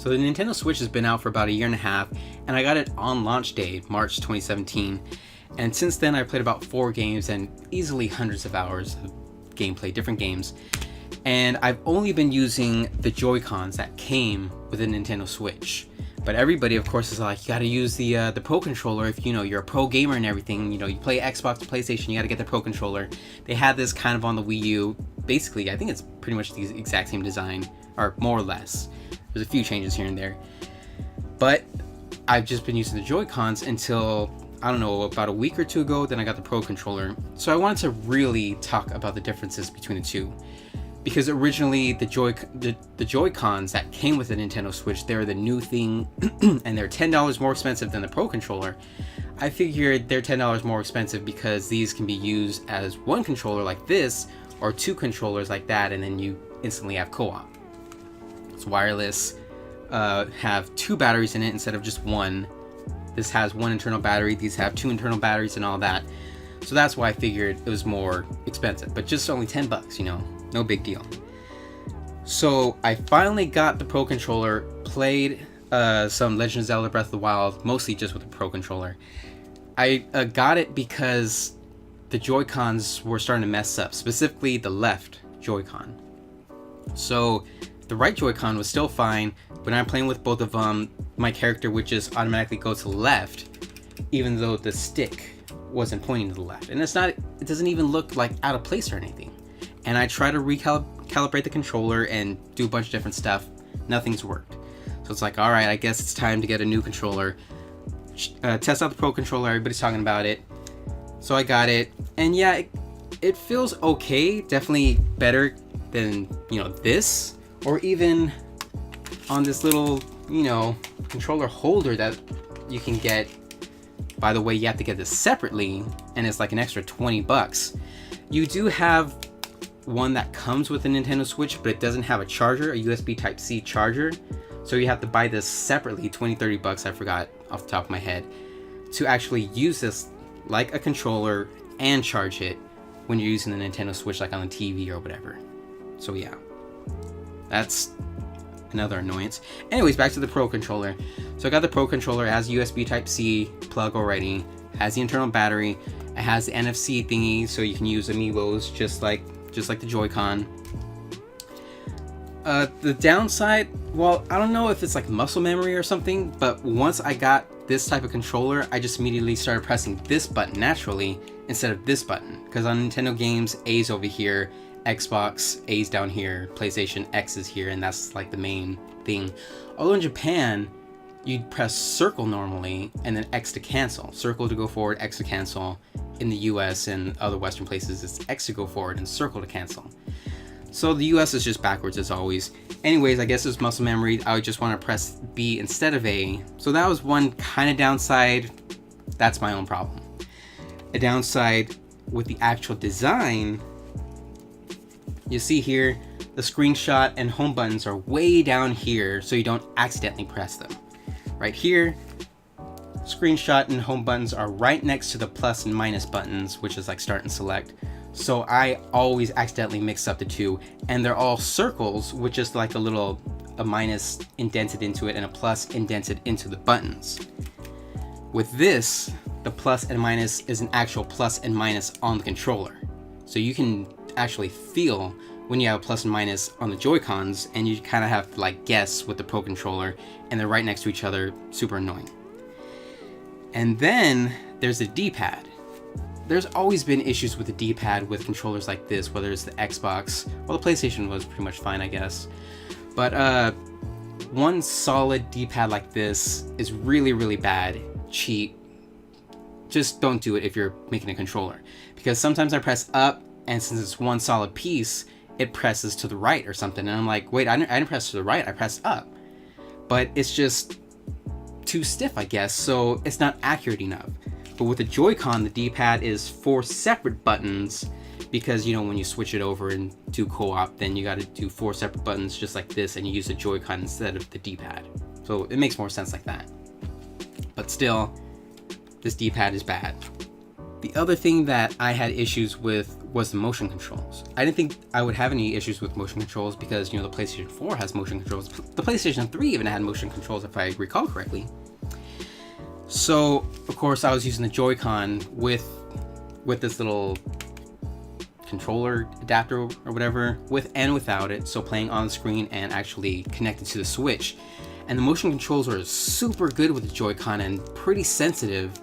So the Nintendo Switch has been out for about a year and a half, and I got it on launch day, March 2017. And since then, I've played about 4 games and easily hundreds of hours of gameplay, different games. And I've only been using the Joy-Cons that came with the Nintendo Switch. But everybody, of course, is like, you gotta use the Pro Controller if, you're a pro gamer and everything. You play Xbox, PlayStation, you gotta get the Pro Controller. They had this kind of on the Wii U. Basically, I think it's pretty much the exact same design, or more or less. There's a few changes here and there. But I've just been using the Joy-Cons until, I don't know, about a week or two ago, then I got the Pro Controller. So I wanted to really talk about the differences between the two. Because originally the Joy-Cons that came with the Nintendo Switch, they're the new thing, and they're $10 more expensive than the Pro Controller. I figured they're $10 more expensive because these can be used as one controller like this, or 2 controllers like that, and then you instantly have co-op. It's wireless, have 2 batteries in it instead of just 1. This has 1 internal battery, these have 2 internal batteries and all that. So that's why I figured it was more expensive, but just only $10, no big deal. So I finally got the Pro Controller, played some Legend of Zelda Breath of the Wild, mostly just with the Pro Controller. I got it because the Joy-Cons were starting to mess up, specifically the left Joy-Con. So the right Joy-Con was still fine, but when I'm playing with both of them, my character would just automatically go to the left, even though the stick wasn't pointing to the left. And it doesn't even look like out of place or anything. And I try to recalibrate the controller and do a bunch of different stuff. Nothing's worked. So it's like, alright, I guess it's time to get a new controller. Test out the Pro Controller, everybody's talking about it. So I got it, and yeah, it feels okay. Definitely better than, this. Or even on this little, controller holder that you can get. By the way, you have to get this separately, and it's like an extra $20. You do have one that comes with the Nintendo Switch, but it doesn't have a charger, a USB Type-C charger. So you have to buy this separately, $20-$30, I forgot off the top of my head, to actually use this like a controller and charge it when you're using the Nintendo Switch, like on the TV or whatever. So yeah, that's another annoyance. Anyways, back to the Pro Controller. So I got the Pro Controller, it has USB Type-C plug already, has the internal battery, it has the NFC thingy, so you can use Amiibos just like the Joy-Con. The downside, well, I don't know if it's like muscle memory or something, but once I got this type of controller, I just immediately started pressing this button naturally instead of this button. Because on Nintendo games, A's over here, Xbox, A's down here, PlayStation, X is here, and that's like the main thing. Although in Japan, you'd press circle normally, and then X to cancel. Circle to go forward, X to cancel. In the US and other Western places, it's X to go forward and circle to cancel. So the US is just backwards as always. Anyways, I guess it's muscle memory. I would just want to press B instead of A. So that was one kind of downside. That's my own problem. A downside with the actual design, you see here, the screenshot and home buttons are way down here so you don't accidentally press them. Right here, screenshot and home buttons are right next to the plus and minus buttons, which is like start and select. So I always accidentally mix up the two, and they're all circles with just like a minus indented into it and a plus indented into the buttons. With this, the plus and minus is an actual plus and minus on the controller. So you can actually feel when you have a plus and minus on the Joy-Cons, and you kind of have to like guess with the Pro Controller, and they're right next to each other, super annoying. And then there's the D-pad. There's always been issues with the D-pad with controllers like this, whether it's the Xbox, well, the PlayStation was pretty much fine, I guess. But one solid D-pad like this is really, really bad, cheap. Just don't do it if you're making a controller. Because sometimes I press up, and since it's one solid piece, it presses to the right or something. And I'm like, wait, I didn't press to the right, I pressed up. But it's just too stiff, I guess, so it's not accurate enough. But with the Joy-Con, the D-pad is 4 separate buttons, because when you switch it over and do co-op, then you got to do 4 separate buttons just like this, and you use the Joy-Con instead of the D-pad. So it makes more sense like that. But still, this D-pad is bad. The other thing that I had issues with was the motion controls. I didn't think I would have any issues with motion controls because, you know, the PlayStation 4 has motion controls. The PlayStation 3 even had motion controls, if I recall correctly. So, of course, I was using the Joy-Con with this little controller adapter or whatever, with and without it, so playing on screen and actually connected to the Switch. And the motion controls were super good with the Joy-Con and pretty sensitive.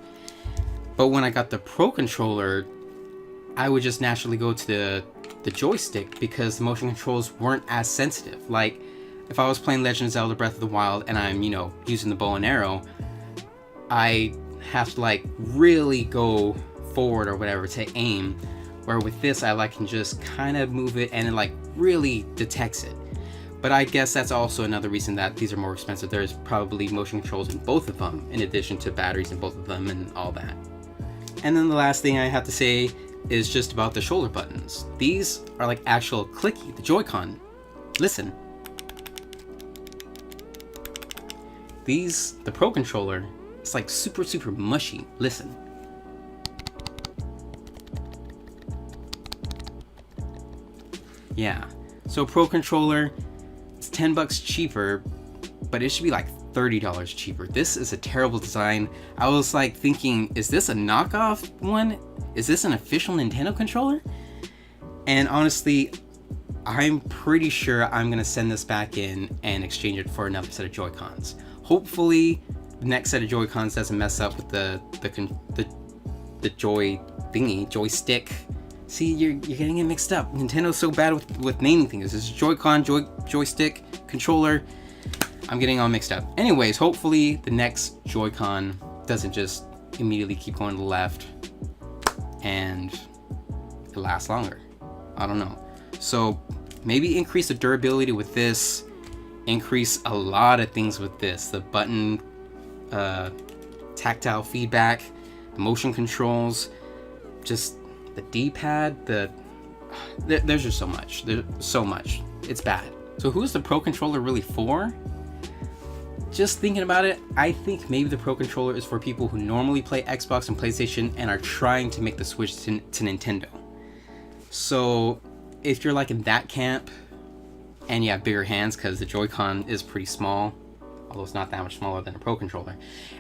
But when I got the Pro Controller, I would just naturally go to the joystick because the motion controls weren't as sensitive. Like, if I was playing Legend of Zelda Breath of the Wild and I'm, you know, using the bow and arrow, I have to like really go forward or whatever to aim. Where with this, I like can just kind of move it and it like really detects it. But I guess that's also another reason that these are more expensive. There's probably motion controls in both of them, in addition to batteries in both of them and all that. And then the last thing I have to say is just about the shoulder buttons. These are like actual clicky, the Joy-Con. Listen. The Pro Controller, it's like super mushy. Listen. Yeah, so Pro Controller, it's $10 cheaper, but it should be like $30 cheaper. This is a terrible design. I was like thinking, is this a knockoff one? Is this an official Nintendo controller? And honestly, I'm pretty sure I'm gonna send this back in and exchange it for another set of Joy-Cons. Hopefully, the next set of Joy-Cons doesn't mess up with the joy thingy, joystick. See, you're getting it mixed up. Nintendo's so bad with naming things. It's Joy-Con, joystick, controller. I'm getting all mixed up. Anyways, hopefully the next Joy-Con doesn't just immediately keep going to the left and it lasts longer. I don't know. So maybe increase the durability with this. Increase a lot of things with this. The button, tactile feedback, the motion controls, just the D-pad, there's just so much. There's so much. It's bad. So who's the Pro Controller really for? Just thinking about it, I think maybe the Pro Controller is for people who normally play Xbox and PlayStation and are trying to make the switch to Nintendo. So if you're like in that camp and you have bigger hands, because the Joy-Con is pretty small, although it's not that much smaller than a Pro Controller.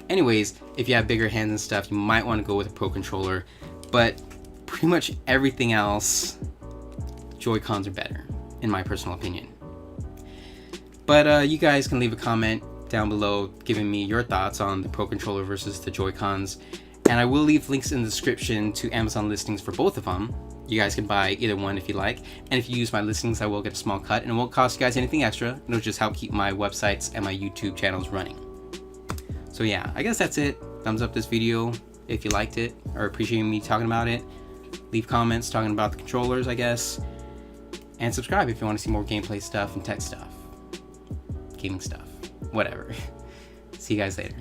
Anyways, if you have bigger hands and stuff, you might want to go with a Pro Controller, but pretty much everything else, Joy-Cons are better, in my personal opinion. But you guys can leave a comment down below giving me your thoughts on the Pro Controller versus the Joy-Cons. And I will leave links in the description to Amazon listings for both of them. You guys can buy either one if you like. And if you use my listings, I will get a small cut. And it won't cost you guys anything extra. It'll just help keep my websites and my YouTube channels running. So yeah, I guess that's it. Thumbs up this video if you liked it or appreciate me talking about it. Leave comments talking about the controllers, I guess. And subscribe if you want to see more gameplay stuff and tech stuff. Gaming stuff. Whatever. See you guys later.